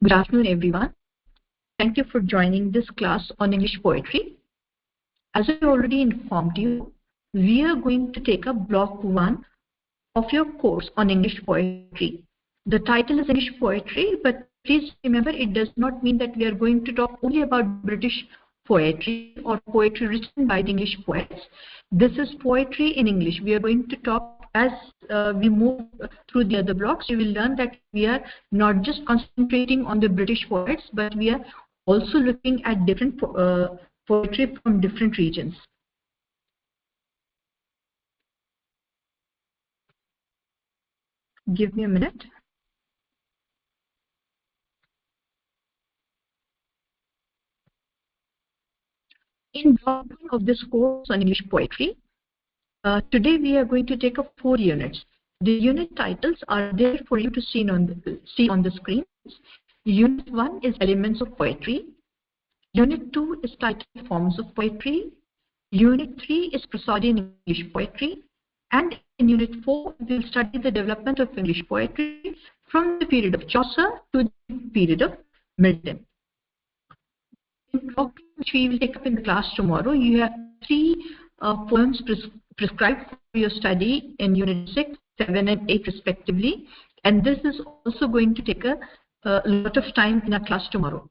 Good afternoon, everyone. Thank you for joining this class on English poetry. As I already informed you, we are going to take up block 1 of your course on English poetry. The title is English poetry, but please remember it does not mean that we are going to talk only about British poetry or poetry written by the English poets. This is poetry in English. We are going to talk as we move through the other blocks. You will learn that we are not just concentrating on the British poets, but we are also looking at different poetry from different regions. Give me a minute. In block 1 of this course on English poetry, today we are going to take up 4 units. The unit titles are there for you to see on the screen. Unit 1 is Elements of Poetry. Unit 2 is titled Forms of Poetry. Unit 3 is Prosodian English Poetry. And in Unit 4, we will study the development of English poetry from the period of Chaucer to the period of Milton. In block which we will take up in the class tomorrow, you have 3 poems prescribed for your study in Unit 6, 7 and 8 respectively. And this is also going to take a lot of time in our class tomorrow.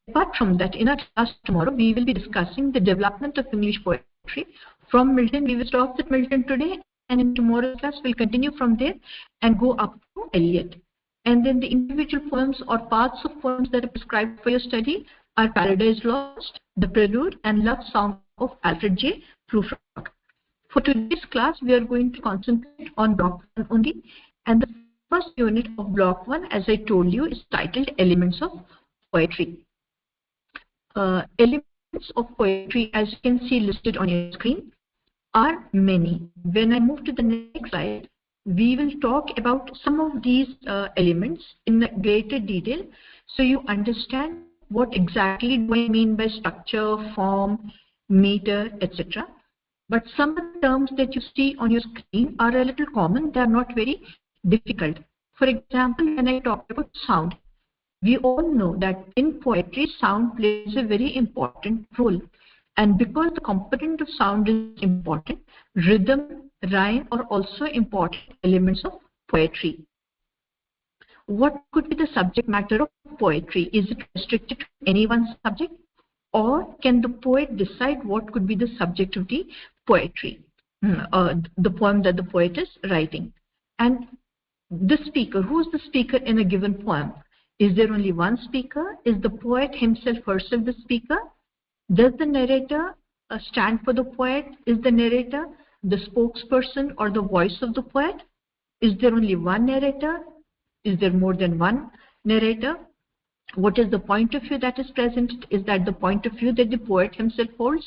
Apart from that, in our class tomorrow, we will be discussing the development of English poetry from Milton. We will stop at Milton today, and in tomorrow's class, we'll continue from there and go up to Eliot. And then the individual poems or parts of poems that are prescribed for your study are Paradise Lost, The Prelude, and Love Song of Alfred J. Prufrock. For today's class, we are going to concentrate on block 1 only. And the first unit of block 1, as I told you, is titled Elements of Poetry. Elements of poetry, as you can see listed on your screen, are many. When I move to the next slide, we will talk about some of these elements in greater detail so you understand what exactly do I mean by structure, form, meter, etc. But some of the terms that you see on your screen are a little common. They are not very difficult. For example, when I talk about sound, we all know that in poetry, sound plays a very important role. And because the component of sound is important, rhythm, rhyme are also important elements of poetry. What could be the subject matter of poetry? Is it restricted to any one subject? Or can the poet decide what could be the subject of the poetry, the poem that the poet is writing? And the speaker, who is the speaker in a given poem? Is there only one speaker? Is the poet himself, herself the speaker? Does the narrator stand for the poet? Is the narrator the spokesperson or the voice of the poet? Is there only one narrator? Is there more than one narrator? What is the point of view that is present? Is that the point of view that the poet himself holds?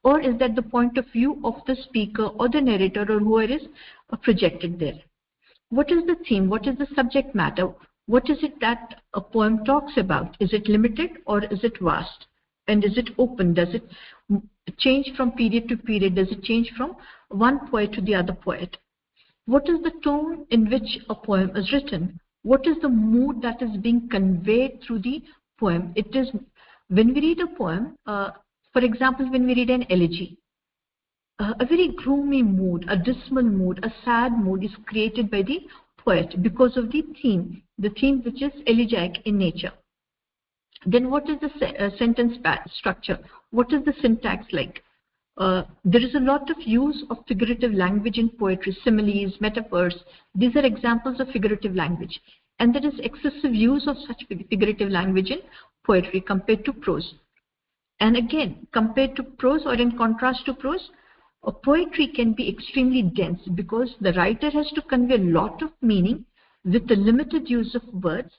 Or is that the point of view of the speaker or the narrator or whoever is projected there? What is the theme? What is the subject matter? What is it that a poem talks about? Is it limited or is it vast? And is it open? Does it change from period to period? Does it change from one poet to the other poet? What is the tone in which a poem is written? What is the mood that is being conveyed through the poem? It is when we read a poem, for example, when we read an elegy, a very gloomy mood, a dismal mood, a sad mood is created by the poet because of the theme which is elegiac in nature. Then what is the sentence structure? What is the syntax like? There is a lot of use of figurative language in poetry, similes, metaphors. These are examples of figurative language. And there is excessive use of such figurative language in poetry compared to prose. And again, compared to prose or in contrast to prose, poetry can be extremely dense because the writer has to convey a lot of meaning with the limited use of words.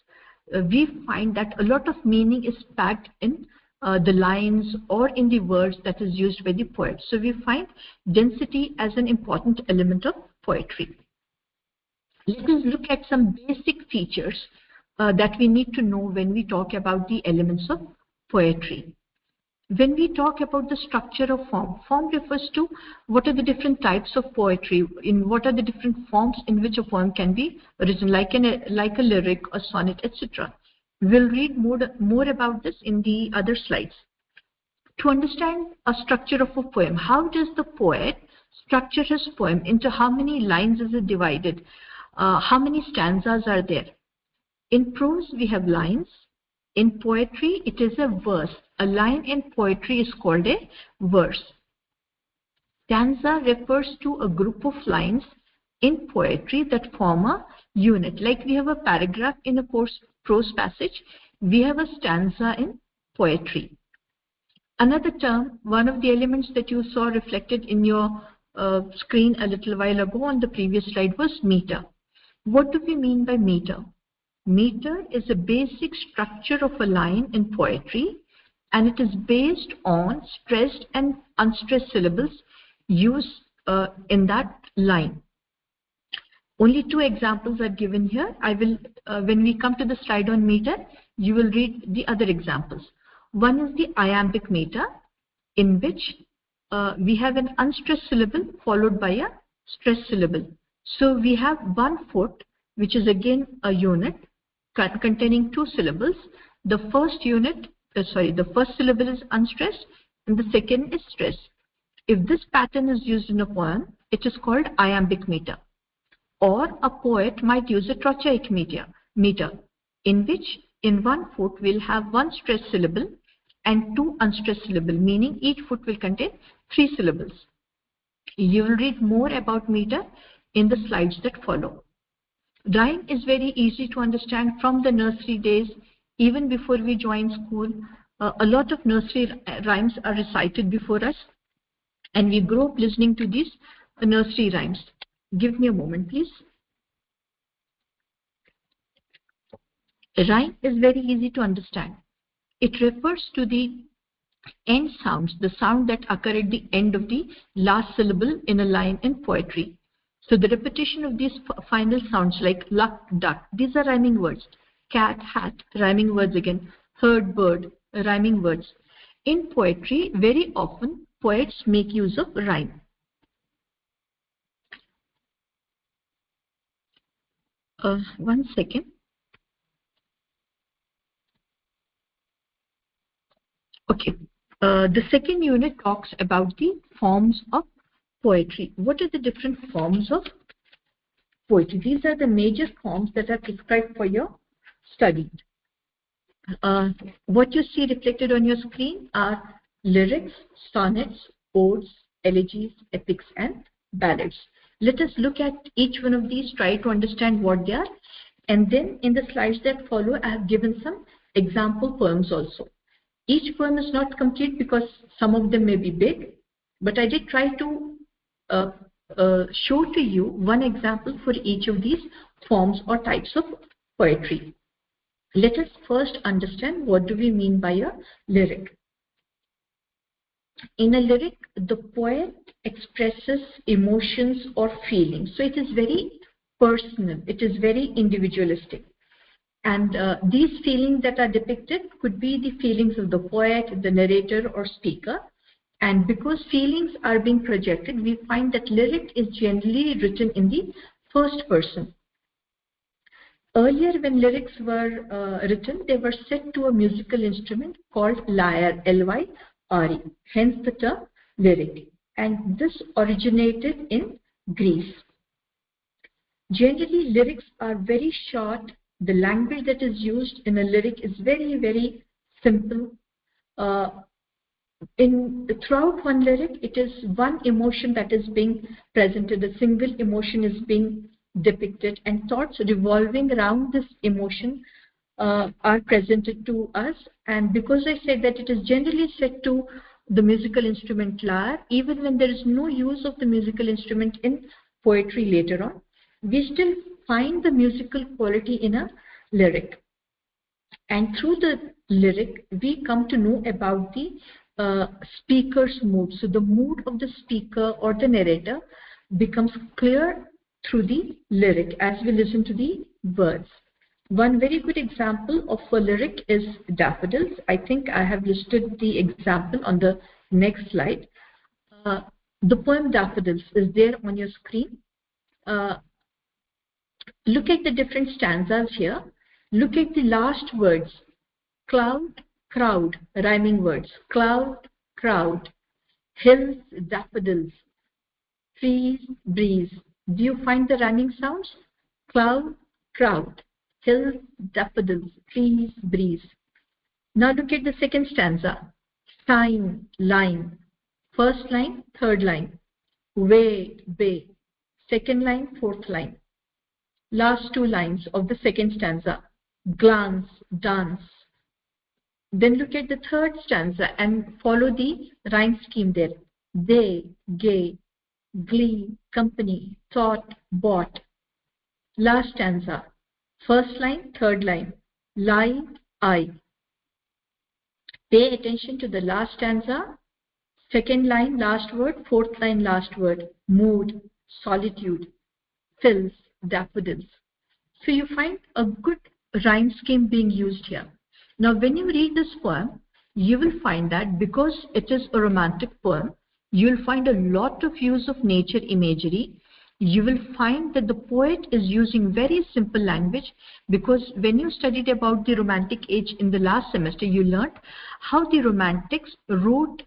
We find that a lot of meaning is packed in the lines or in the words that is used by the poet. So we find density as an important element of poetry. Let us look at some basic features that we need to know when we talk about the elements of poetry. When we talk about the structure of form, form refers to what are the different types of poetry, in what are the different forms in which a poem can be written, like a lyric, a sonnet, etc. We'll read more about this in the other slides. To understand a structure of a poem, how does the poet structure his poem? Into how many lines is it divided? How many stanzas are there? In prose, we have lines. In poetry, it is a verse. A line in poetry is called a verse. Stanza refers to a group of lines in poetry that form a unit. Like we have a paragraph in a prose passage, we have a stanza in poetry. Another term, one of the elements that you saw reflected in your screen a little while ago on the previous slide was meter. What do we mean by meter? Meter is a basic structure of a line in poetry, and it is based on stressed and unstressed syllables used in that line. Only two examples are given here. I will, when we come to the slide on meter, you will read the other examples. One is the iambic meter, in which we have an unstressed syllable followed by a stressed syllable. So we have 1 foot, which is again a unit containing 2 syllables. The first syllable is unstressed and the second is stressed. If this pattern is used in a poem, it is called iambic meter. Or a poet might use a trochaic meter, in which in 1 foot we'll have 1 stressed syllable and 2 unstressed syllables, meaning each foot will contain 3 syllables. You will read more about meter in the slides that follow. Rhyme is very easy to understand from the nursery days. Even before we join school, a lot of nursery rhymes are recited before us, and we grow up listening to these nursery rhymes. Give me a moment, please. A rhyme is very easy to understand. It refers to the end sounds, the sound that occur at the end of the last syllable in a line in poetry. So the repetition of these final sounds like luck, duck, these are rhyming words. Cat, hat, rhyming words again. Herd, bird, rhyming words. In poetry, very often poets make use of rhyme. One second. Okay. The second unit talks about the forms of poetry. What are the different forms of poetry? These are the major forms that are prescribed for your study. What you see reflected on your screen are lyrics, sonnets, odes, elegies, epics, and ballads. Let us look at each one of these, try to understand what they are, and then in the slides that follow, I have given some example poems also. Each poem is not complete because some of them may be big, but I did try to show to you one example for each of these forms or types of poetry. Let us first understand what do we mean by a lyric. In a lyric, the poet expresses emotions or feelings. So it is very personal, it is very individualistic. And these feelings that are depicted could be the feelings of the poet, the narrator, or speaker. And because feelings are being projected, we find that lyric is generally written in the first person. Earlier, when lyrics were written, they were set to a musical instrument called lyre, L-Y-R-E, hence the term lyric. And this originated in Greece. Generally, lyrics are very short. The language that is used in a lyric is very, very simple. Throughout one lyric, it is one emotion that is being presented. A single emotion is being depicted, and thoughts revolving around this emotion are presented to us. And because I said that it is generally set to the musical instrument lyre, even when there is no use of the musical instrument in poetry later on, we still find the musical quality in a lyric. And through the lyric, we come to know about the speaker's mood. So the mood of the speaker or the narrator becomes clear through the lyric as we listen to the words. One very good example of a lyric is Daffodils. I think I have listed the example on the next slide. The poem Daffodils is there on your screen. Look at the different stanzas here. Look at the last words. Cloud, crowd, rhyming words. Cloud, crowd. Hills, daffodils. Trees, breeze. Do you find the rhyming sounds? Cloud, crowd. Hills, daffodils. Trees, breeze. Now look at the second stanza. Time, line. First line, third line. Way, bay. Second line, fourth line. Last two lines of the second stanza. Glance, dance. Then look at the third stanza and follow the rhyme scheme there. They, gay, glee, company, thought, bought. Last stanza. First line, third line. Lie, I. Pay attention to the last stanza. Second line, last word. Fourth line, last word. Mood, solitude, fills, daffodils. So you find a good rhyme scheme being used here. Now when you read this poem, you will find that because it is a romantic poem, you will find a lot of use of nature imagery. You will find that the poet is using very simple language, because when you studied about the Romantic age in the last semester, you learned how the Romantics wrote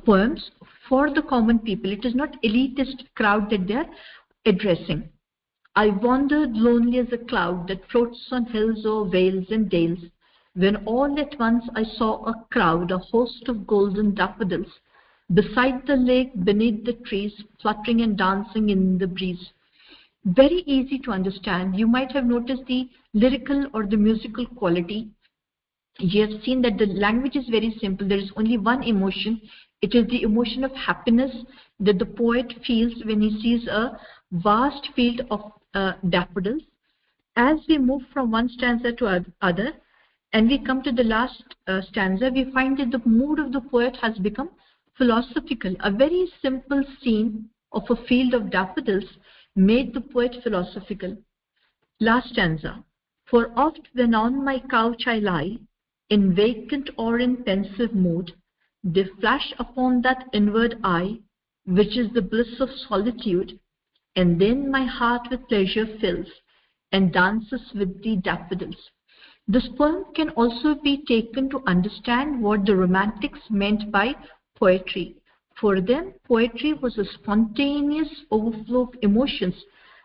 poems for the common people. It is not elitist crowd that they are addressing. I wandered lonely as a cloud that floats on hills or vales and dales, when all at once I saw a crowd, a host of golden daffodils, beside the lake, beneath the trees, fluttering and dancing in the breeze. Very easy to understand. You might have noticed the lyrical or the musical quality. You have seen that the language is very simple. There is only one emotion. It is the emotion of happiness that the poet feels when he sees a vast field of daffodils. As we move from one stanza to other, and we come to the last stanza, we find that the mood of the poet has become philosophical. A very simple scene of a field of daffodils made the poet philosophical. Last stanza. For oft when on my couch I lie, in vacant or in pensive mood, they flash upon that inward eye, which is the bliss of solitude, and then my heart with pleasure fills, and dances with the daffodils. This poem can also be taken to understand what the Romantics meant by poetry. For them, poetry was a spontaneous overflow of emotions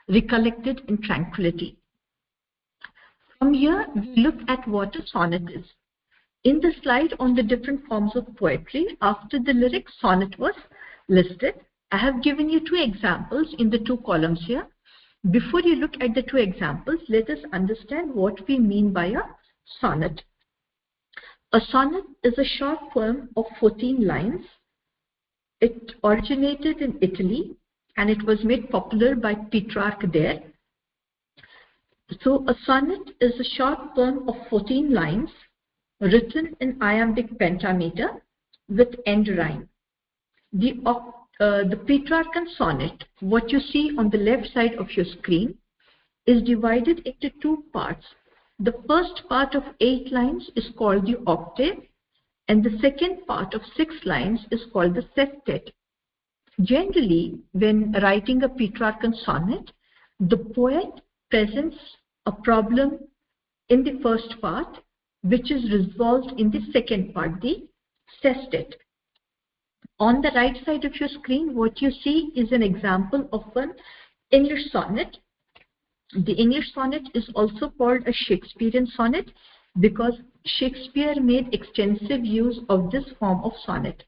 recollected in tranquility. From here, we look at what a sonnet is. In the slide on the different forms of poetry, after the lyric sonnet was listed, I have given you two examples in the two columns here. Before you look at the two examples, let us understand what we mean by a sonnet. A sonnet is a short poem of 14 lines. It originated in Italy and it was made popular by Petrarch there. So a sonnet is a short poem of 14 lines written in iambic pentameter with end rhyme. The Petrarchan sonnet, what you see on the left side of your screen, is divided into two parts. The first part of 8 lines is called the octave, and the second part of 6 lines is called the sestet. Generally, when writing a Petrarchan sonnet, the poet presents a problem in the first part, which is resolved in the second part, the sestet. On the right side of your screen, what you see is an example of an English sonnet. The English sonnet is also called a Shakespearean sonnet because Shakespeare made extensive use of this form of sonnet.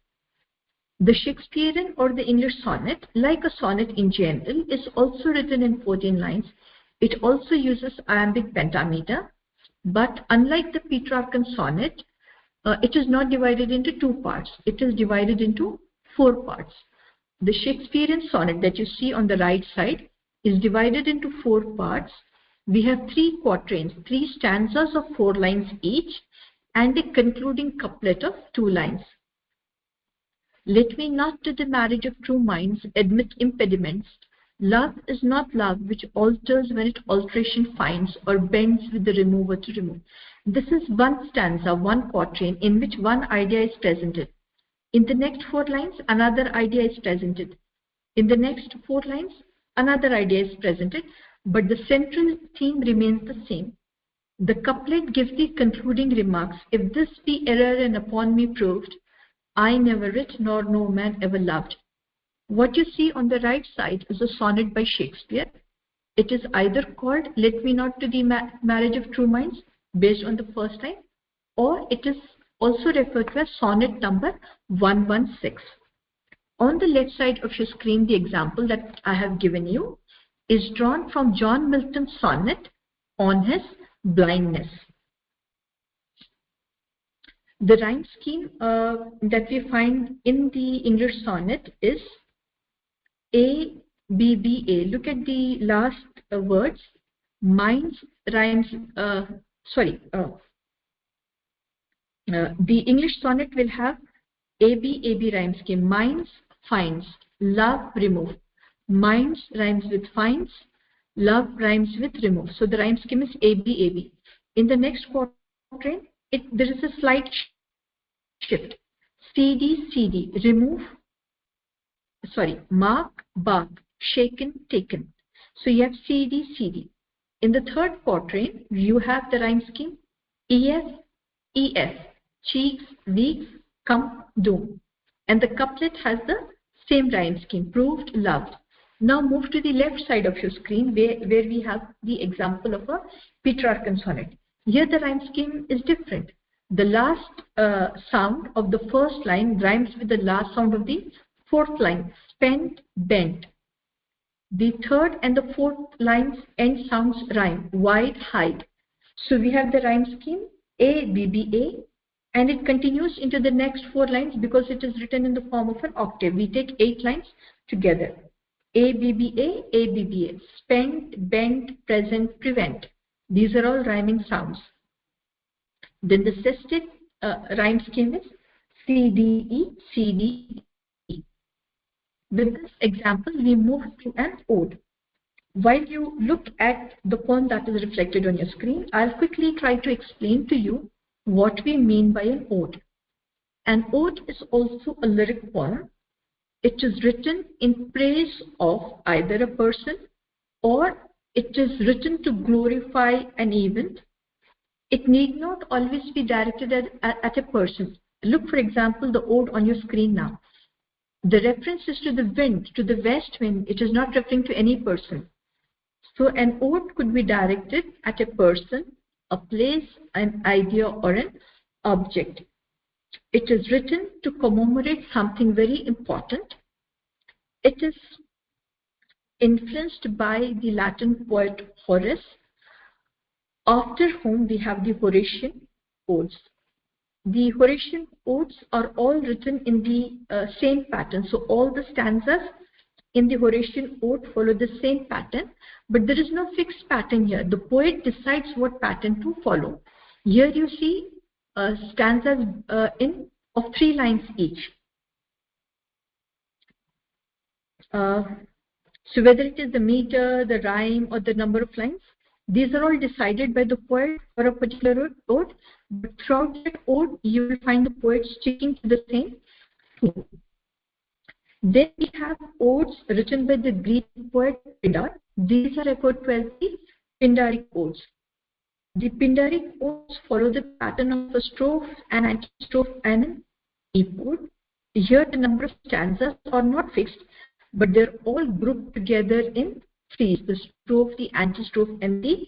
The Shakespearean or the English sonnet, like a sonnet in general, is also written in 14 lines. It also uses iambic pentameter, but unlike the Petrarchan sonnet, it is not divided into 2 parts. It is divided into 4 parts. The Shakespearean sonnet that you see on the right side is divided into 4 parts. We have 3 quatrains, 3 stanzas of 4 lines each, and a concluding couplet of 2 lines. Let me not to the marriage of true minds admit impediments. Love is not love which alters when it alteration finds, or bends with the remover to remove. This is one stanza, one quatrain, in which one idea is presented. In the next 4 lines, another idea is presented. In the next 4 lines, another idea is presented, but the central theme remains the same. The couplet gives the concluding remarks. If this be error and upon me proved, I never writ nor no man ever loved. What you see on the right side is a sonnet by Shakespeare. It is either called Let Me Not to the Marriage of True Minds, based on the first line, or it is also referred to as sonnet number 116. On the left side of your screen, the example that I have given you is drawn from John Milton's sonnet on his blindness. The rhyme scheme that we find in the English sonnet is A, B, B, A. Look at the last words. Minds rhymes, the English sonnet will have A, B rhyme scheme. Minds, finds, love, remove. Minds rhymes with finds, love rhymes with remove. So the rhyme scheme is A, B. In the next quatrain, there is a slight shift. CD, remove, mark, bark, shaken, taken. So you have CD. In the third quatrain, you have the rhyme scheme EF, cheeks, weeks, come, doom. And the couplet has the same rhyme scheme, proved, loved. Now move to the left side of your screen where we have the example of a Petrarchan sonnet. Here the rhyme scheme is different. The last sound of the first line rhymes with the last sound of the fourth line, spent, bent. The third and the fourth lines end sounds rhyme, wide, hide. So we have the rhyme scheme A, B, A, and it continues into the next four lines because it is written in the form of an octave. We take 8 lines together. A, B, A, spent, bent, present, prevent. These are all rhyming sounds. Then the sestet rhyme scheme is CD, E. With this example, we move to an ode. While you look at the poem that is reflected on your screen, I'll quickly try to explain to you what we mean by an ode. An ode is also a lyric poem. It is written in praise of either a person or it is written to glorify an event. It need not always be directed at a person. Look, for example, the ode on your screen now. The reference is to the wind, to the west wind. It is not referring to any person. So an ode could be directed at a person, a place, an idea, or an object. It is written to commemorate something very important. It is influenced by the Latin poet Horace, after whom we have the Horatian odes. The Horatian odes are all written in the same pattern. So all the stanzas in the Horatian ode follow the same pattern, but there is no fixed pattern here. The poet decides what pattern to follow. Here you see stanzas of 3 lines each. So whether it is the meter, the rhyme, or the number of lines, these are all decided by the poet for a particular ode, but throughout that ode, you will find the poet sticking to the same theme. Then we have odes written by the Greek poet Pindar. These are referred to as the Pindaric odes. The Pindaric odes follow the pattern of a strophe, an antistrophe, and an epode. Here the number of stanzas are not fixed, but they're all grouped together in threes: the strophe, the antistrophe, and the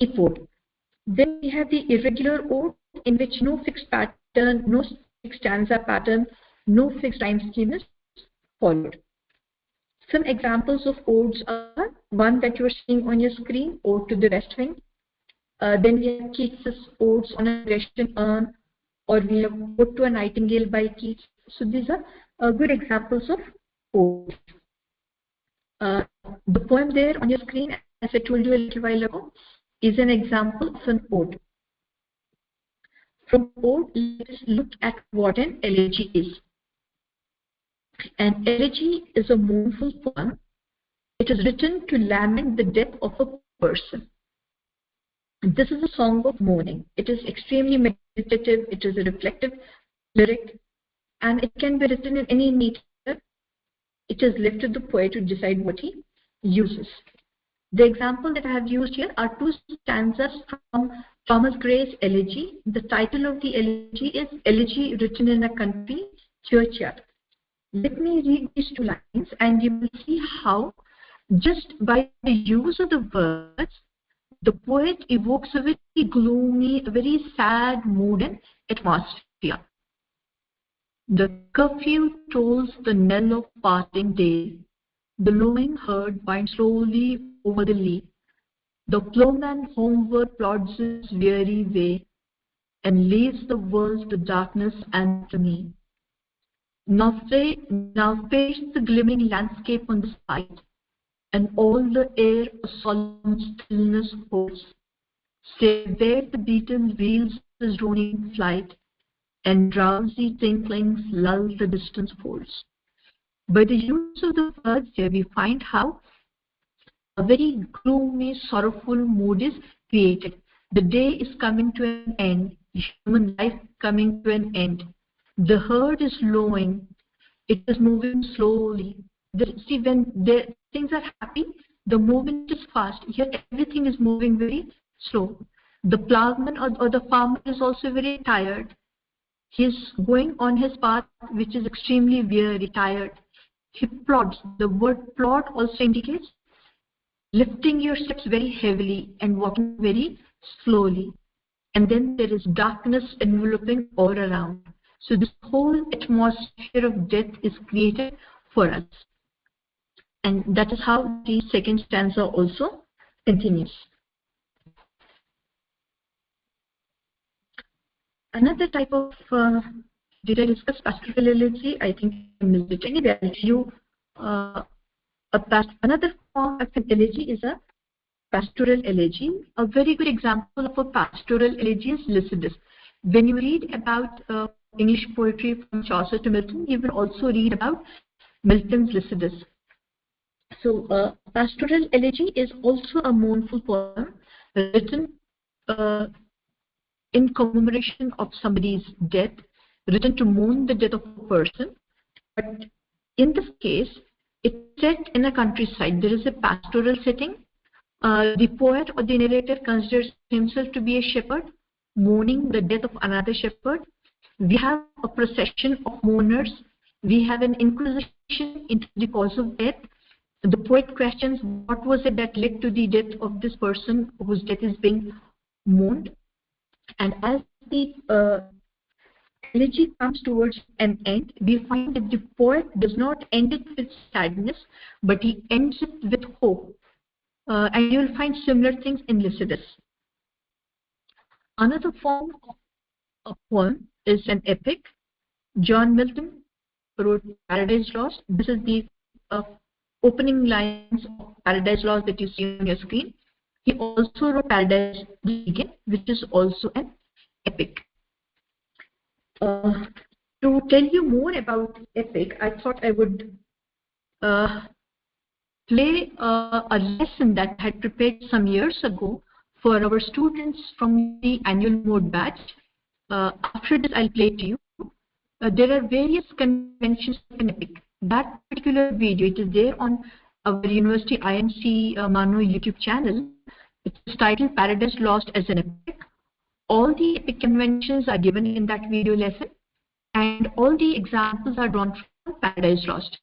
epode. Then we have the irregular ode, in which no fixed pattern, no fixed stanza pattern, no fixed rhyme scheme is followed. Some examples of odes are one that you are seeing on your screen, Ode to the West Wind. Then we have Keats's Odes on a Grecian Urn, or we have Ode to a Nightingale by Keats. So these are good examples of odes. The poem there on your screen, as I told you a little while ago, is an example of an ode. From ode, let us look at what an elegy is. An elegy is a mournful poem. It is written to lament the death of a person. This is a song of mourning. It is extremely meditative. It is a reflective lyric, and it can be written in any meter. It is left to the poet to decide what he uses. The example that I have used here are two stanzas from Thomas Gray's elegy. The title of the elegy is Elegy Written in a Country Churchyard. Let me read these two lines and you will see how just by the use of the words, the poet evokes a very gloomy, a very sad mood and atmosphere. The curfew tolls the knell of parting day. The lowing herd winds slowly over the lea. The ploughman homeward plods his weary way and leaves the world to darkness and to me. Now fades the glimmering landscape on the sight, and all the air a solemn stillness holds, save where the beetle wheels his droning flight, and drowsy tinklings lull the distant folds. By the use of the words here, we find how a very gloomy, sorrowful mood is created. The day is coming to an end, human life coming to an end. The herd is lowing, it is moving slowly. See, when things are happy, the movement is fast. Here, everything is moving very slow. The plowman or the farmer is also very tired. He is going on his path, which is extremely weary, tired. He plods. The word plod also indicates lifting your steps very heavily and walking very slowly. And then there is darkness enveloping all around. So this whole atmosphere of death is created for us. And that is how the second stanza also continues. Another type of, did I discuss pastoral elegy? I think I missed it. Anyway, I'll tell you another form of an elegy is a pastoral elegy. A very good example of a pastoral elegy is Lycidas. When you read about English poetry from Chaucer to Milton, you will also read about Milton's Lycidas. So, pastoral elegy is also a mournful poem written in commemoration of somebody's death, written to mourn the death of a person. But in this case, it's set in a countryside. There is a pastoral setting. The poet or the narrator considers himself to be a shepherd, mourning the death of another shepherd. We have a procession of mourners. We have an inquisition into the cause of death. The poet questions what was it that led to the death of this person whose death is being mourned. And as the elegy comes towards an end, we find that the poet does not end it with sadness, but he ends it with hope. And you will find similar things in Lycidas. Another form of a poem is an epic. John Milton wrote Paradise Lost. This is the opening lines of Paradise Lost that you see on your screen. He also wrote Paradise Again, which is also an epic. To tell you more about epic, I thought I would play a lesson that I had prepared some years ago for our students from the annual mode batch. After this, I'll play it to you. There are various conventions of an epic. That particular video, it is there on our University IMC Mano YouTube channel. It's titled Paradise Lost as an Epic. All the epic conventions are given in that video lesson, and all the examples are drawn from Paradise Lost.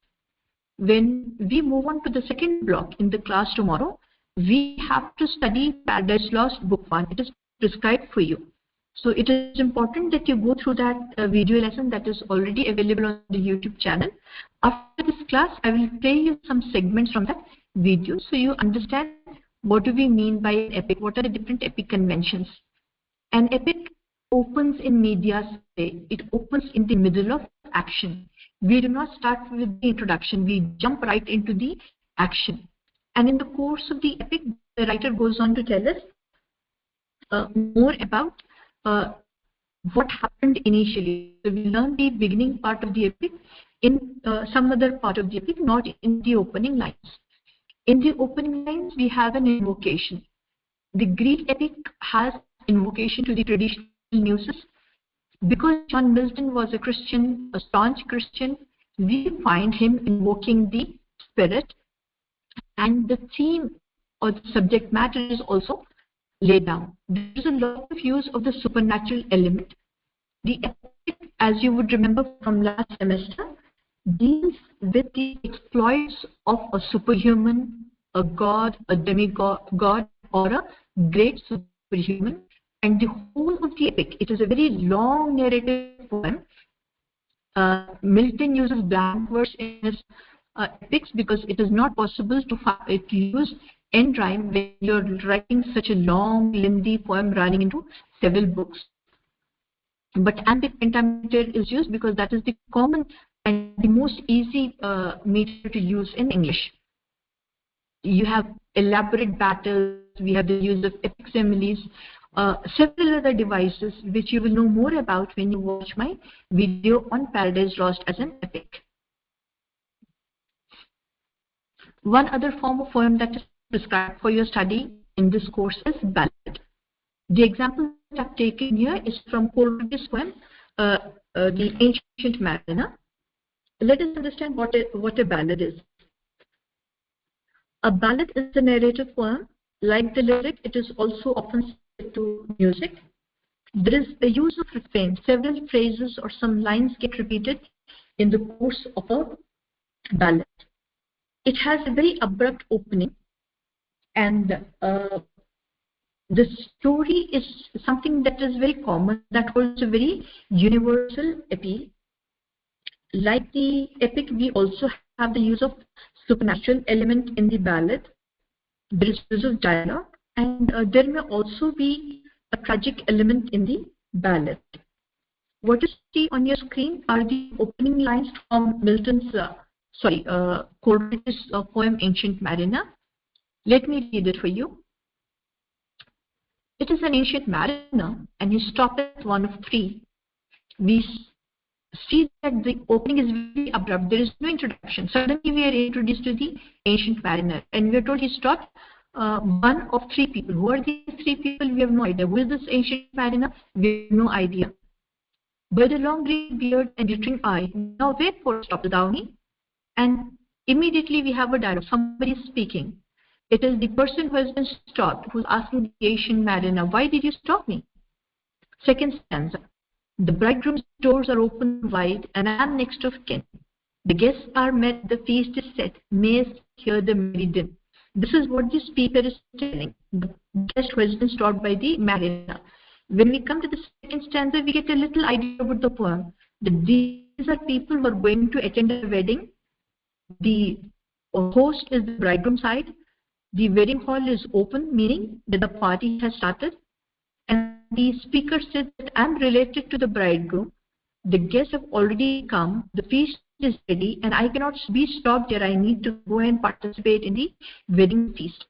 When we move on to the second block in the class tomorrow, we have to study Paradise Lost Book 1. It is prescribed for you. So it is important that you go through that video lesson that is already available on the YouTube channel. After this class, I will play you some segments from that video so you understand what do we mean by an epic, what are the different epic conventions. An epic opens in medias res. It opens in the middle of action. We do not start with the introduction. We jump right into the action. And in the course of the epic, the writer goes on to tell us more about what happened initially. So we learn the beginning part of the epic in some other part of the epic, not in the opening lines. In the opening lines, we have an invocation. The Greek epic has invocation to the traditional muses. Because John Milton was a Christian, a staunch Christian, we find him invoking the spirit. And the theme or the subject matter is also laid down. There is a lot of use of the supernatural element. The epic, as you would remember from last semester, deals with the exploits of a superhuman, a god, a demigod, god, or a great superhuman. And the whole of the epic, it is a very long narrative poem. Milton uses blank verse in his epics because it is not possible to use end rhyme when you're writing such a long, lengthy poem running into several books. But iambic pentameter is used because that is the common and the most easy meter to use in English. You have elaborate battles, we have the use of epic similes, several other devices which you will know more about when you watch my video on Paradise Lost as an epic. One other form of poem that is prescribed for your study in this course is ballad. The example that I've taken here is from Coleridge's poem, The Ancient Mariner. Let us understand what a ballad is. A ballad is a narrative poem. Like the lyric, it is also often set to music. There is a use of refrain. Several phrases or some lines get repeated in the course of a ballad. It has a very abrupt opening, and the story is something that is very common, that holds a very universal appeal. Like the epic, we also have the use of supernatural element in the ballad. There is use of dialogue, and there may also be a tragic element in the ballad. What you see on your screen are the opening lines from Coleridge's poem Ancient Mariner. Let me read it for you. It is an ancient mariner, and he stopped at one of three. We see that the opening is very abrupt. There is no introduction. Suddenly we are introduced to the ancient mariner, and we are told he stopped one of three people. Who are these three people? We have no idea. Who is this ancient mariner? We have no idea. By the long grey beard and glittering eye, now wherefore stopped thou me? And immediately we have a dialogue. Somebody is speaking. It is the person who has been stopped, who is asking the ancient mariner, why did you stop me? Second stanza. The bridegroom's doors are open wide, and I am next of kin. The guests are met, the feast is set, mayest hear the merry din. This is what the speaker is telling, the guest who has been stopped by the mariner. When we come to the second stanza, we get a little idea about the poem. That these are people who are going to attend a wedding. The host is the bridegroom side. The wedding hall is open, meaning that the party has started. And the speaker said that I am related to the bridegroom. The guests have already come. The feast is ready, and I cannot be stopped here. I need to go and participate in the wedding feast.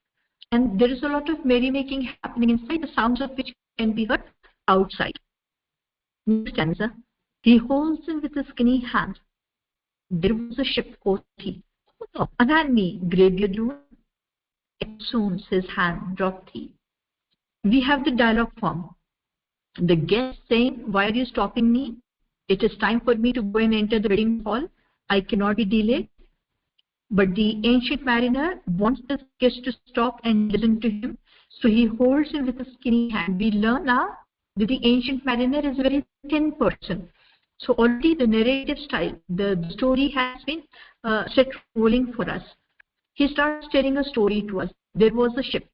And there is a lot of merrymaking happening inside, the sounds of which can be heard outside. Next stanza. He holds him with a skinny hand. There was a ship, quoth he. Hold up, unhand me, greybeard loon. Soon his hand dropped he. We have the dialogue form. The guest saying, why are you stopping me? It is time for me to go and enter the wedding hall. I cannot be delayed. But the ancient mariner wants the guest to stop and listen to him. So he holds him with a skinny hand. We learn now that the ancient mariner is a very thin person. So already the narrative style, the story has been set rolling for us. He starts telling a story to us. There was a ship,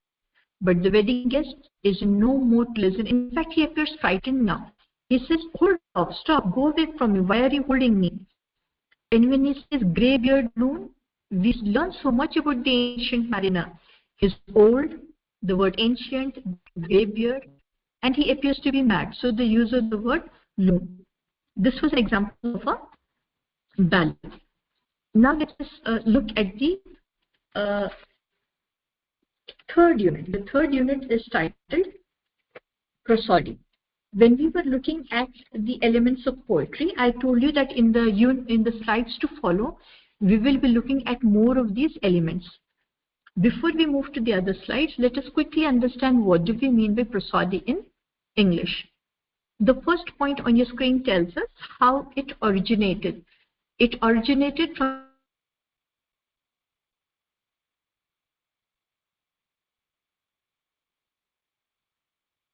but the wedding guest is in no mood to listen. In fact, he appears frightened now. He says, hold up, stop, go away from me. Why are you holding me? And when he says greybeard loon, we learn so much about the ancient mariner. He's old, the word ancient, greybeard, and he appears to be mad. So the use of the word loon. This was an example of a ballad. Now let us look at the third unit. The third unit is titled prosody. When we were looking at the elements of poetry, I told you that in the slides to follow, we will be looking at more of these elements. Before we move to the other slides, let us quickly understand what do we mean by prosody in English. The first point on your screen tells us how it originated. It originated from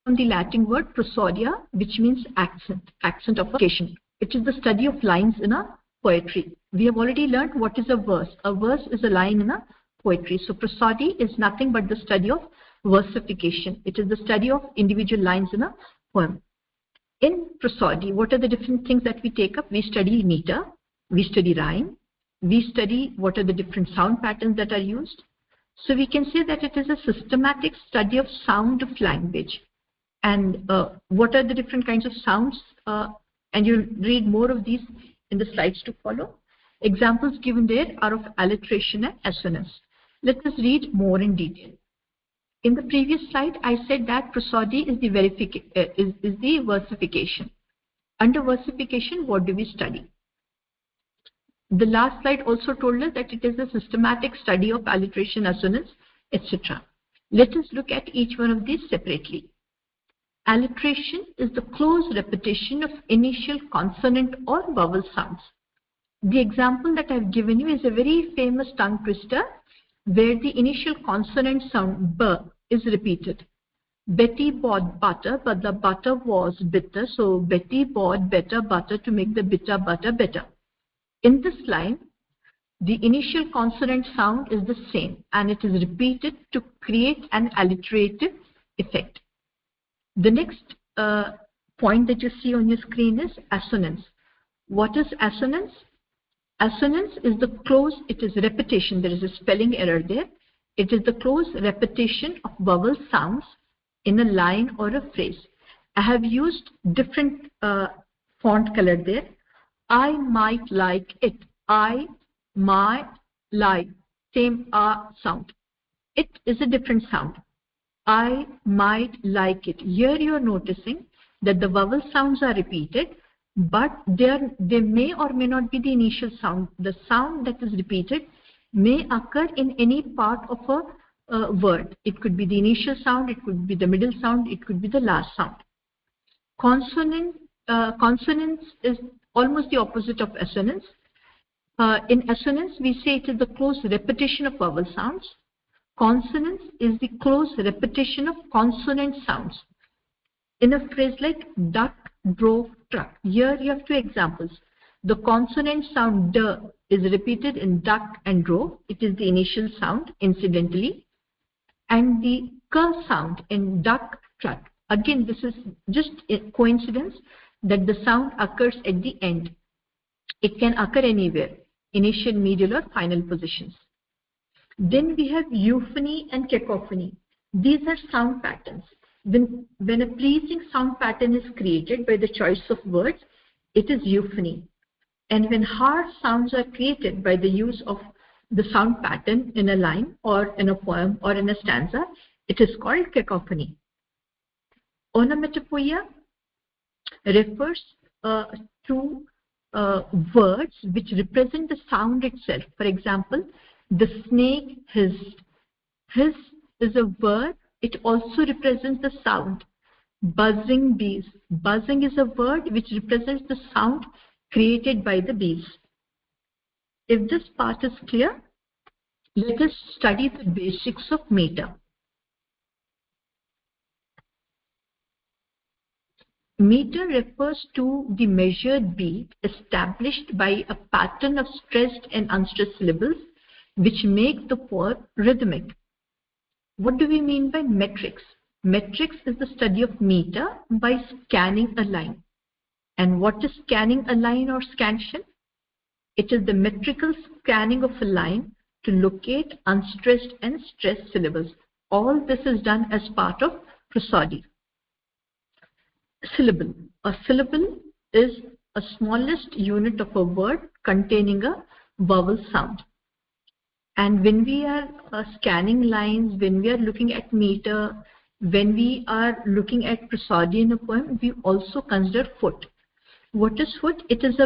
from the Latin word prosodia, which means accent, accent of occasion. It is the study of lines in a poetry. We have already learned what is a verse. A verse is a line in a poetry. So prosody is nothing but the study of versification. It is the study of individual lines in a poem. In prosody, what are the different things that we take up? We study meter, we study rhyme, we study what are the different sound patterns that are used. So we can say that it is a systematic study of sound of language. And what are the different kinds of sounds? And you'll read more of these in the slides to follow. Examples given there are of alliteration and assonance. Let us read more in detail. In the previous slide, I said that prosody is the versification. Under versification, what do we study? The last slide also told us that it is a systematic study of alliteration, assonance, etc. Let us look at each one of these separately. Alliteration is the close repetition of initial consonant or vowel sounds. The example that I've given you is a very famous tongue twister where the initial consonant sound B is repeated. Betty bought butter, but the butter was bitter, so Betty bought better butter to make the bitter butter better. In this line, the initial consonant sound is the same and it is repeated to create an alliterative effect. The next point that you see on your screen is assonance. What is assonance? Assonance is the close, it is repetition, there is a spelling error there. It is the close repetition of vowel sounds in a line or a phrase. I have used different font color there. I might like it. I might like, same sound. It is a different sound. I might like it. Here you are noticing that the vowel sounds are repeated, but they may or may not be the initial sound. The sound that is repeated may occur in any part of a word. It could be the initial sound, it could be the middle sound, it could be the last sound. Consonance is almost the opposite of assonance. In assonance, we say it is the close repetition of vowel sounds. Consonance is the close repetition of consonant sounds. In a phrase like duck, drove, truck, here you have two examples. The consonant sound D is repeated in duck and drove. It is the initial sound, incidentally. And the K sound in duck, truck. Again, this is just a coincidence that the sound occurs at the end. It can occur anywhere, initial, middle, or final positions. Then we have euphony and cacophony. These are sound patterns. When a pleasing sound pattern is created by the choice of words, it is euphony. And when harsh sounds are created by the use of the sound pattern in a line or in a poem or in a stanza, it is called cacophony. Onomatopoeia refers to words which represent the sound itself. For example, the snake hissed. Hiss is a word. It also represents the sound. Buzzing bees. Buzzing is a word which represents the sound created by the bees. If this part is clear, let us study the basics of meter. Meter refers to the measured beat established by a pattern of stressed and unstressed syllables which make the poem rhythmic. What do we mean by metrics? Metrics is the study of meter by scanning a line. And what is scanning a line or scansion? It is the metrical scanning of a line to locate unstressed and stressed syllables. All this is done as part of prosody. Syllable. A syllable is a smallest unit of a word containing a vowel sound. And when we are scanning lines, when we are looking at meter, when we are looking at prosody in a poem, we also consider foot. What is foot? It is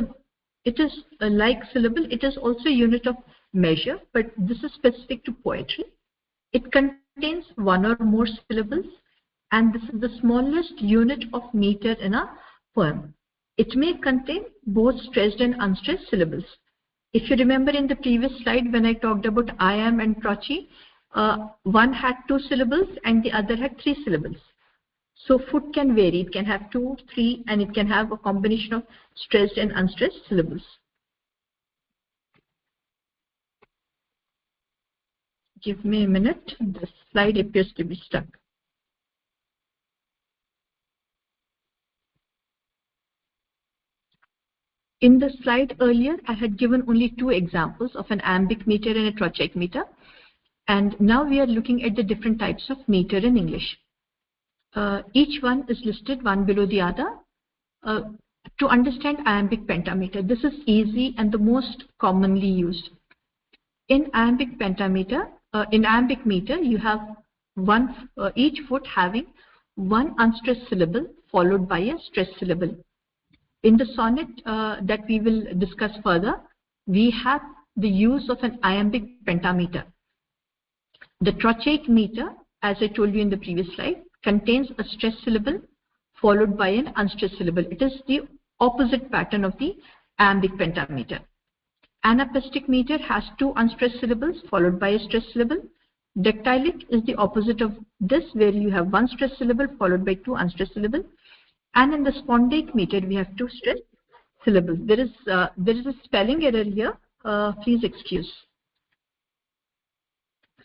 like syllable. It is also a unit of measure, but this is specific to poetry. It contains one or more syllables, and this is the smallest unit of meter in a poem. It may contain both stressed and unstressed syllables. If you remember in the previous slide when I talked about I am and prochi, one had 2 syllables and the other had 3 syllables. So foot can vary. It can have 2, 3, and it can have a combination of stressed and unstressed syllables. Give me a minute. The slide appears to be stuck. In the slide earlier, I had given only 2 examples of an iambic meter and a trochaic meter. And now we are looking at the different types of meter in English. Each one is listed one below the other. To understand iambic pentameter, this is easy and the most commonly used. In iambic pentameter, in iambic meter, you have each foot having one unstressed syllable followed by a stressed syllable. In the sonnet that we will discuss further, we have the use of an iambic pentameter. The trochaic meter, as I told you in the previous slide, contains a stressed syllable followed by an unstressed syllable. It is the opposite pattern of the iambic pentameter. Anapestic meter has 2 unstressed syllables followed by a stressed syllable. Dactylic is the opposite of this, where you have 1 stressed syllable followed by 2 unstressed syllables. And in the spondaic meter, we have 2 stressed syllables. There is a spelling error here. Please excuse.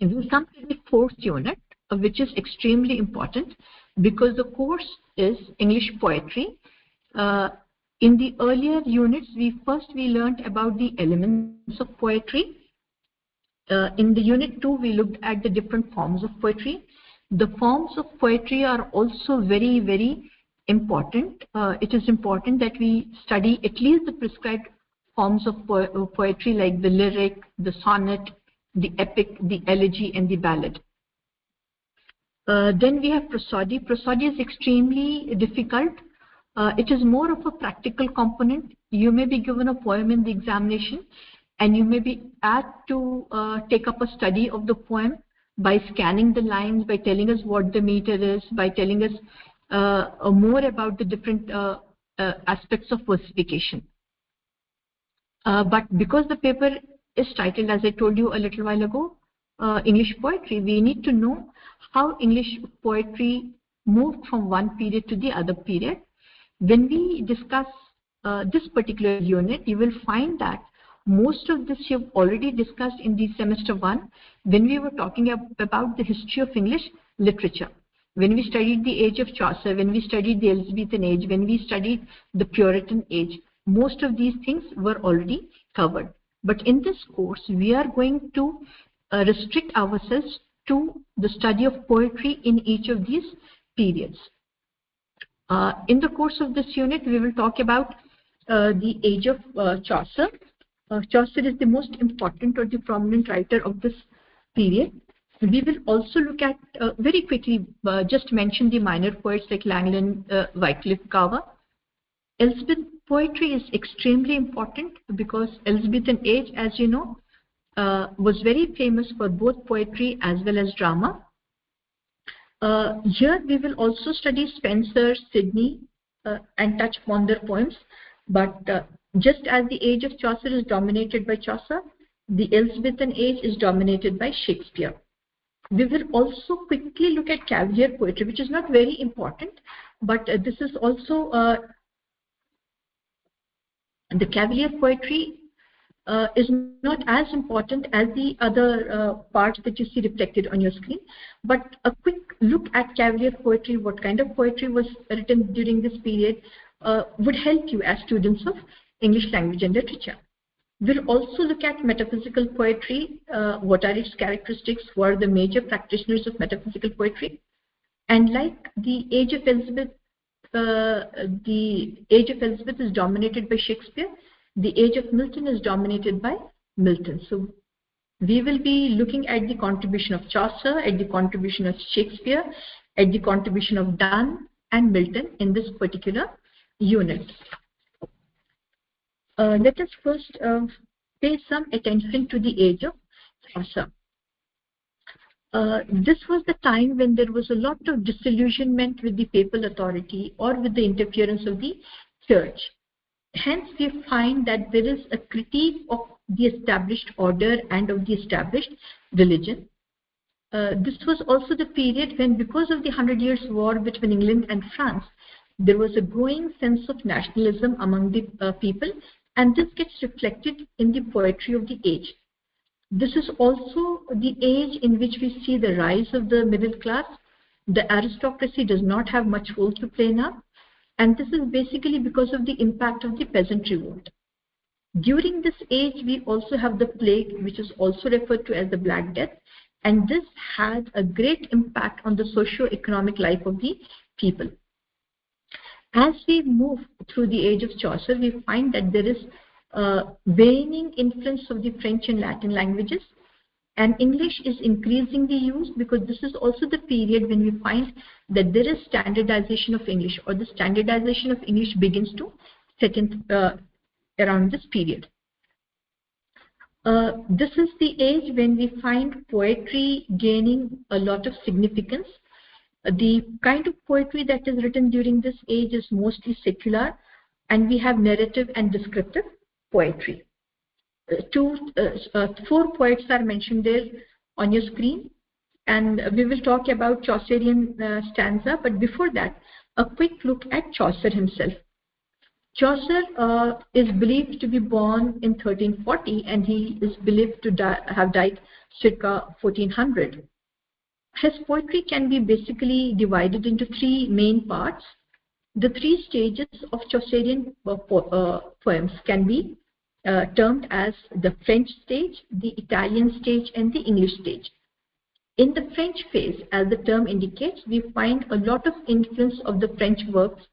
We will come to the 4th unit, which is extremely important because the course is English poetry. In the earlier units, we learned about the elements of poetry. In the unit 2, we looked at the different forms of poetry. The forms of poetry are also very, very important. It is important that we study at least the prescribed forms of poetry, like the lyric, the sonnet, the epic, the elegy, and the ballad. Then we have prosody. Prosody is extremely difficult. It is more of a practical component. You may be given a poem in the examination, and you may be asked to take up a study of the poem by scanning the lines, by telling us what the meter is, by telling us more about the different aspects of versification. But because the paper is titled, as I told you a little while ago, English poetry, we need to know how English poetry moved from one period to the other period. When we discuss this particular unit, you will find that most of this you've already discussed in the semester 1 when we were talking about the history of English literature. When we studied the age of Chaucer, when we studied the Elizabethan age, when we studied the Puritan age, most of these things were already covered. But in this course, we are going to restrict ourselves to the study of poetry in each of these periods. In the course of this unit, we will talk about the age of Chaucer. Chaucer is the most important or the prominent writer of this period. We will also look at, very quickly, just mention the minor poets like Langland, Wycliffe, Gower. Elizabethan poetry is extremely important because Elizabethan age, as you know, was very famous for both poetry as well as drama. Here we will also study Spenser, Sidney, and touch upon their poems. But just as the age of Chaucer is dominated by Chaucer, the Elizabethan age is dominated by Shakespeare. We will also quickly look at Cavalier poetry, which is not very important, but this is also the Cavalier poetry is not as important as the other parts that you see reflected on your screen. But a quick look at Cavalier poetry, what kind of poetry was written during this period, would help you as students of English language and literature. We'll also look at metaphysical poetry, what are its characteristics, what are the major practitioners of metaphysical poetry. And like the age of Elizabeth is dominated by Shakespeare, the age of Milton is dominated by Milton. So we will be looking at the contribution of Chaucer, at the contribution of Shakespeare, at the contribution of Donne and Milton in this particular unit. Let us first pay some attention to the age of Chaucer. This was the time when there was a lot of disillusionment with the papal authority or with the interference of the church. Hence, we find that there is a critique of the established order and of the established religion. This was also the period when, because of the 100 Years' War between England and France, there was a growing sense of nationalism among the people, and this gets reflected in the poetry of the age. This is also the age in which we see the rise of the middle class. The aristocracy does not have much role to play now, and this is basically because of the impact of the peasant revolt. During this age, we also have the plague, which is also referred to as the Black Death, and this had a great impact on the socio-economic life of the people. As we move through the age of Chaucer, we find that there is a waning influence of the French and Latin languages, and English is increasingly used because this is also the period when we find that there is standardization of English, or the standardization of English begins to set in around this period. This is the age when we find poetry gaining a lot of significance. The kind of poetry that is written during this age is mostly secular, and we have narrative and descriptive poetry. Four poets are mentioned there on your screen, and we will talk about Chaucerian stanza, but before that, a quick look at Chaucer himself. Chaucer is believed to be born in 1340, and he is believed to have died circa 1400. His poetry can be basically divided into three main parts. The three stages of Chaucerian poems can be termed as the French stage, the Italian stage, and the English stage. In the French phase, as the term indicates, we find a lot of influence of the French works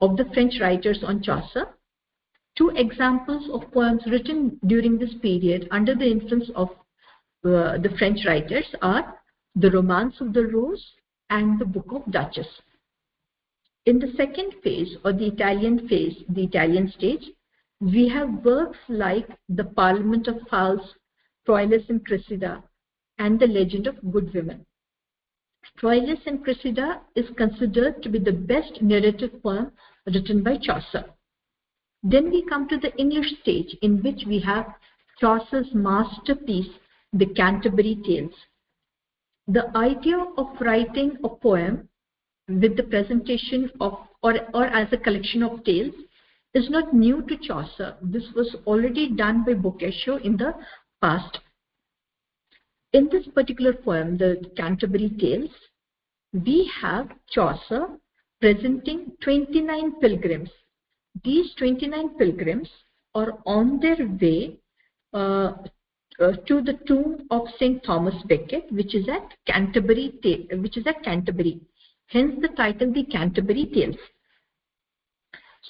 of the French writers on Chaucer. Two examples of poems written during this period under the influence of the French writers are The Romance of the Rose and the Book of Duchess. In the second phase, or the Italian phase, the Italian stage, we have works like The Parliament of Fowls, Troilus and Cressida, and The Legend of Good Women. Troilus and Cressida is considered to be the best narrative poem written by Chaucer. Then we come to the English stage, in which we have Chaucer's masterpiece, The Canterbury Tales. The idea of writing a poem with the presentation of, or as a collection of tales, is not new to Chaucer. This was already done by Boccaccio in the past. In this particular poem, the Canterbury Tales, we have Chaucer presenting 29 pilgrims. These 29 pilgrims are on their way to the tomb of St. Thomas Becket, which is at Canterbury. Hence the title, The Canterbury Tales.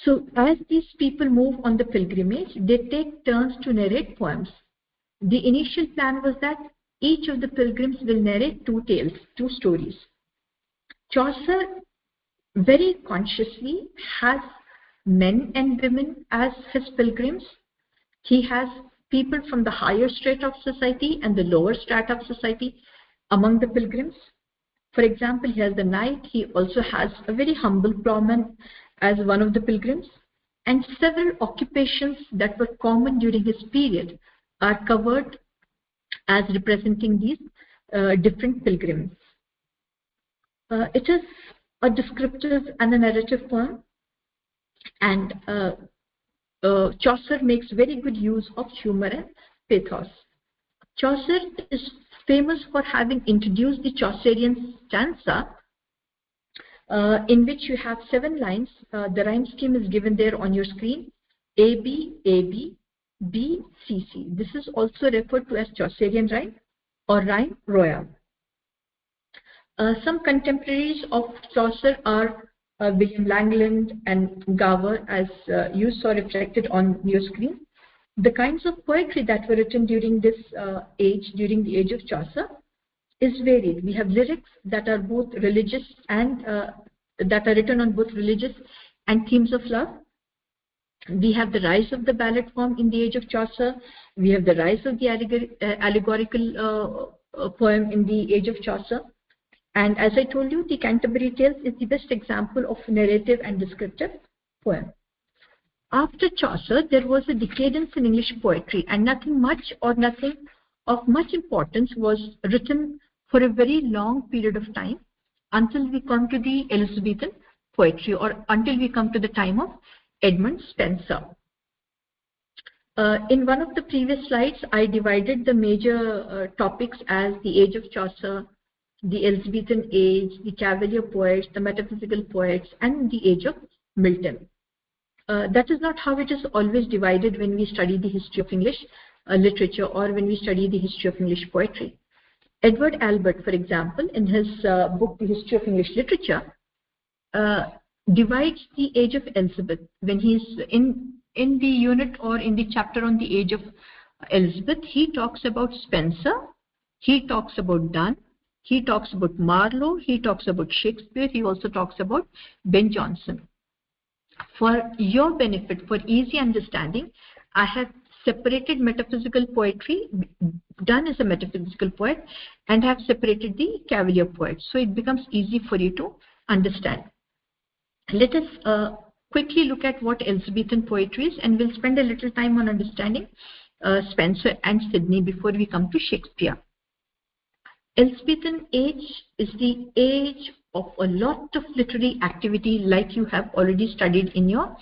So as these people move on the pilgrimage, they take turns to narrate poems. The initial plan was that each of the pilgrims will narrate two tales, two stories. Chaucer very consciously has men and women as his pilgrims. He has people from the higher strata of society and the lower strata of society among the pilgrims. For example, he has the knight. He also has a very humble plowman as one of the pilgrims, and several occupations that were common during his period are covered as representing these different pilgrims. It is a descriptive and a narrative poem, and Chaucer makes very good use of humor and pathos. Chaucer is famous for having introduced the Chaucerian stanza, in which you have 7 lines. The rhyme scheme is given there on your screen: A, B, A, B, B, C, C. This is also referred to as Chaucerian rhyme or rhyme royal. Some contemporaries of Chaucer are William Langland and Gower, as you saw reflected on your screen. The kinds of poetry that were written during this age, during the age of Chaucer, is varied. We have lyrics that are both religious and that are written on both religious and themes of love. We have the rise of the ballad form in the age of Chaucer. We have the rise of the allegorical poem in the age of Chaucer. And as I told you, the Canterbury Tales is the best example of narrative and descriptive poem. After Chaucer, there was a decadence in English poetry, and nothing much or nothing of much importance was written for a very long period of time until we come to the Elizabethan poetry, or until we come to the time of Edmund Spenser. In one of the previous slides, I divided the major topics as the age of Chaucer, the Elizabethan age, the Cavalier poets, the metaphysical poets, and the age of Milton. That is not how it is always divided when we study the history of English literature, or when we study the history of English poetry. Edward Albert, for example, in his book, The History of English Literature, divides the age of Elizabeth. When he's in the unit or in the chapter on the age of Elizabeth, he talks about Spenser, he talks about Donne, he talks about Marlowe, he talks about Shakespeare, he also talks about Ben Jonson. For your benefit, for easy understanding, I have separated metaphysical poetry. Donne is a metaphysical poet, and have separated the Cavalier poets, so it becomes easy for you to understand. Let us quickly look at what Elizabethan poetry is, and we'll spend a little time on understanding Spenser and Sidney before we come to Shakespeare. Elizabethan age is the age of a lot of literary activity, like you have already studied in your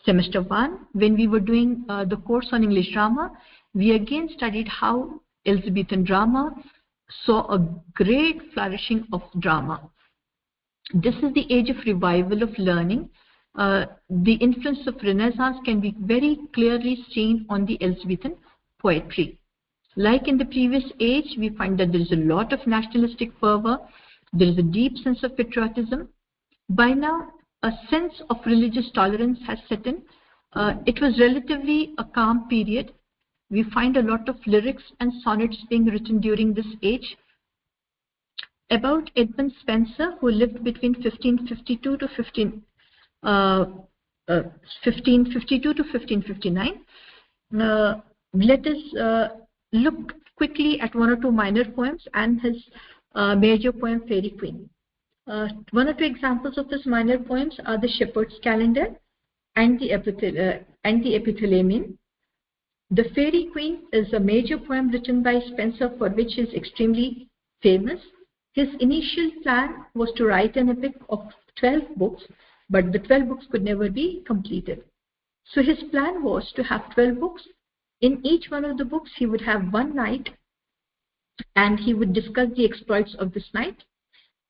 semester 1. When we were doing the course on English drama, we again studied how Elizabethan drama saw a great flourishing of drama. This is the age of revival of learning. The influence of Renaissance can be very clearly seen on the Elizabethan poetry. Like in the previous age, we find that there is a lot of nationalistic fervor, there is a deep sense of patriotism. By now, a sense of religious tolerance has set in. It was relatively a calm period. We find a lot of lyrics and sonnets being written during this age. About Edmund Spenser, who lived between 1552 to 1559, let us look quickly at one or two minor poems and his major poem, Fairy Queen. One or two examples of his minor poems are the Shepherd's Calendar and the Epithalamium. The Fairy Queen is a major poem written by Spenser, for which he is extremely famous. His initial plan was to write an epic of 12 books, but the 12 books could never be completed. So his plan was to have 12 books. In each one of the books, he would have one knight, and he would discuss the exploits of this knight.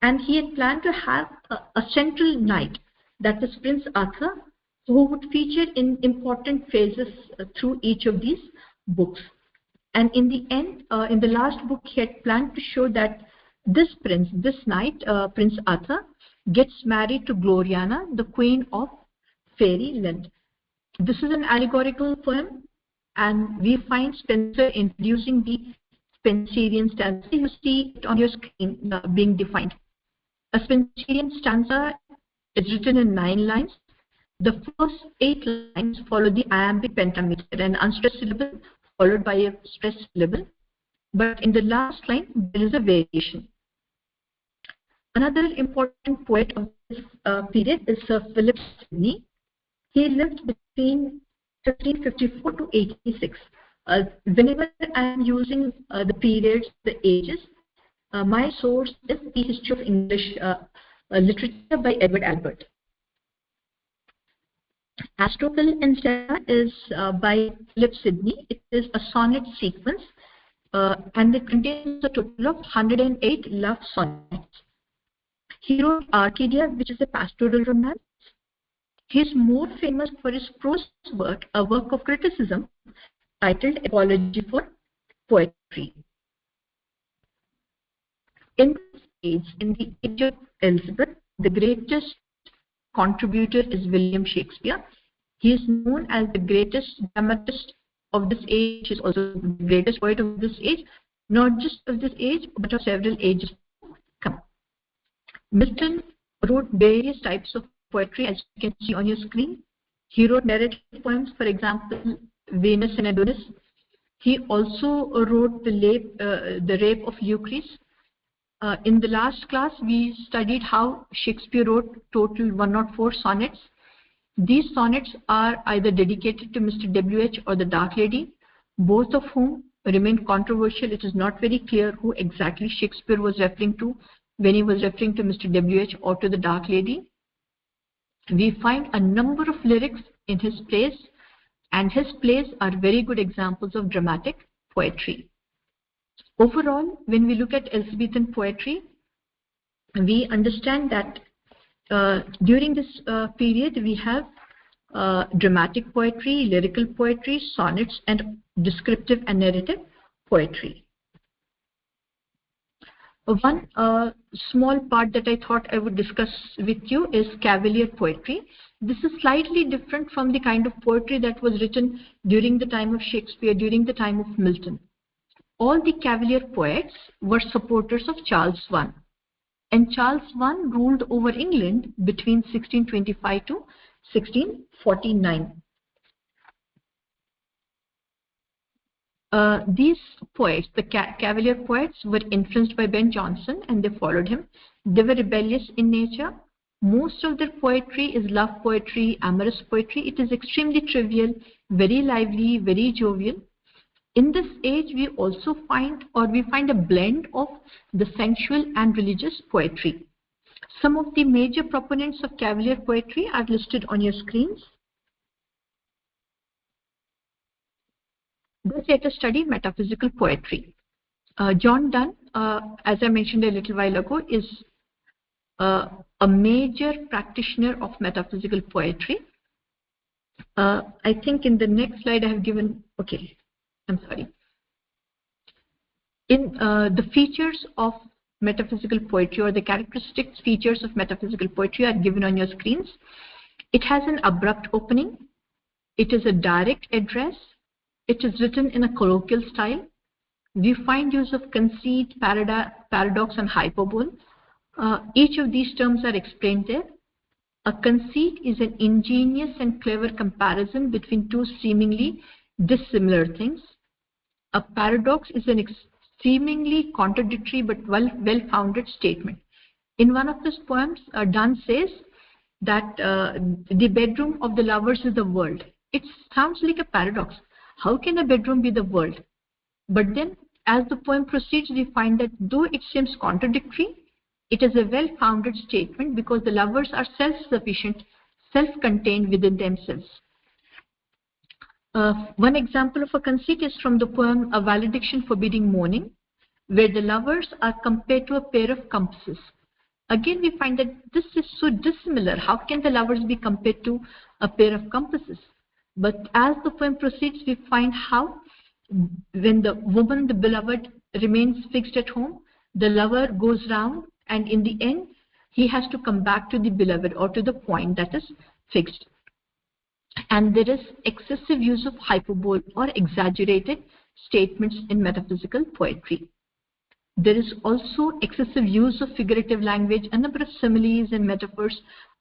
And he had planned to have a central knight, that is Prince Arthur, who would feature in important phases through each of these books. And in the end, in the last book, he had planned to show that this prince, this knight, Prince Arthur, gets married to Gloriana, the queen of fairyland. This is an allegorical poem, and we find Spenser introducing the Spenserian stanza. You see it on your screen being defined. A Spenserian stanza is written in 9 lines. The first 8 lines follow the iambic pentameter, an unstressed syllable followed by a stressed syllable. But in the last line, there is a variation. Another important poet of this period is Sir Philip Sidney. He lived between 1554 to 86. Whenever I am using the periods, the ages, my source is The History of English Literature by Edward Albert. Astrophel in Stella is by Philip Sidney. It is a sonnet sequence, and it contains a total of 108 love sonnets. He wrote Arcadia, which is a pastoral romance. He is more famous for his prose work, a work of criticism titled Apology for Poetry. In this age, in the age of Elizabeth, the greatest contributor is William Shakespeare. He is known as the greatest dramatist of this age. He is also the greatest poet of this age, not just of this age, but of several ages to come. Milton wrote various types of poetry, as you can see on your screen. He wrote narrative poems, for example, Venus and Adonis. He also wrote the Rape of Lucrece. In the last class, we studied how Shakespeare wrote total 104 sonnets. These sonnets are either dedicated to Mr. W.H. or the Dark Lady, both of whom remain controversial. It is not very clear who exactly Shakespeare was referring to when he was referring to Mr. W.H. or to the Dark Lady. We find a number of lyrics in his plays, and his plays are very good examples of dramatic poetry. Overall, when we look at Elizabethan poetry, we understand that during this period we have dramatic poetry, lyrical poetry, sonnets, and descriptive and narrative poetry. One small part that I thought I would discuss with you is cavalier poetry. This is slightly different from the kind of poetry that was written during the time of Shakespeare, during the time of Milton. All the cavalier poets were supporters of Charles I. And Charles I ruled over England between 1625 to 1649. These poets, the cavalier poets, were influenced by Ben Jonson and they followed him. They were rebellious in nature. Most of their poetry is love poetry, amorous poetry. It is extremely trivial, very lively, very jovial. In this age, we also find a blend of the sensual and religious poetry. Some of the major proponents of cavalier poetry are listed on your screens. Let's let us study metaphysical poetry. John Donne, as I mentioned a little while ago, is a major practitioner of metaphysical poetry. I think in the next slide I have given, okay, I'm sorry. In the features of metaphysical poetry, or the characteristic features of metaphysical poetry are given on your screens. It has an abrupt opening. It is a direct address. It is written in a colloquial style. We find use of conceit, paradox, and hyperbole. Each of these terms are explained there. A conceit is an ingenious and clever comparison between two seemingly dissimilar things. A paradox is an seemingly contradictory but well-founded statement. In one of his poems, Donne says that the bedroom of the lovers is the world. It sounds like a paradox. How can a bedroom be the world? But then, as the poem proceeds, we find that though it seems contradictory, it is a well-founded statement because the lovers are self-sufficient, self-contained within themselves. One example of a conceit is from the poem A Valediction Forbidding Mourning, where the lovers are compared to a pair of compasses. Again, we find that this is so dissimilar. How can the lovers be compared to a pair of compasses? But as the poem proceeds, we find how when the woman, the beloved, remains fixed at home, the lover goes round, and in the end, he has to come back to the beloved or to the point that is fixed. And there is excessive use of hyperbole or exaggerated statements in metaphysical poetry. There is also excessive use of figurative language. A number of similes and metaphors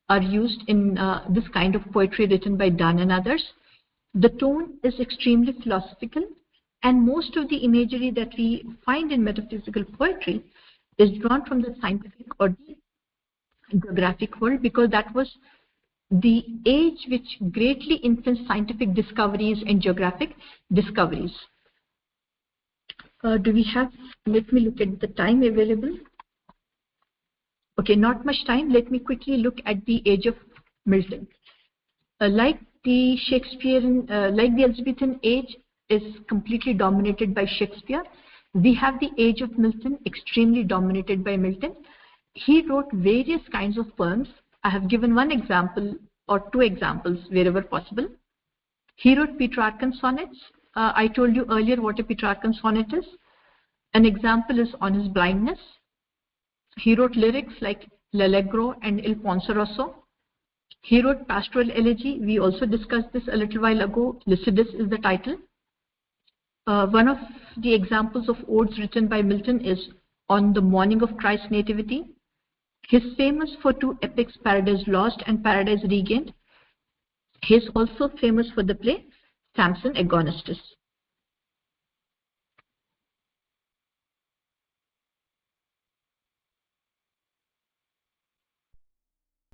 are used in this kind of poetry written by Donne and others. The tone is extremely philosophical, and most of the imagery that we find in metaphysical poetry is drawn from the scientific or the geographic world, because that was the age which greatly influenced scientific discoveries and geographic discoveries. Do we have, let me look at the time available. Okay, not much time. Let me quickly look at the age of Milton. Like the Shakespearean, like the Elizabethan age is completely dominated by Shakespeare, we have the age of Milton extremely dominated by Milton. He wrote various kinds of poems. I have given one example or two examples wherever possible. He wrote Petrarchan sonnets. I told you earlier what a Petrarchan sonnet is. An example is on his blindness. He wrote lyrics like L'Allegro and Il Penseroso. He wrote pastoral elegy. We also discussed this a little while ago. Lycidas is the title. One of the examples of odes written by Milton is on the morning of Christ's nativity. He's famous for two epics, Paradise Lost and Paradise Regained. He's also famous for the play Samson Agonistes.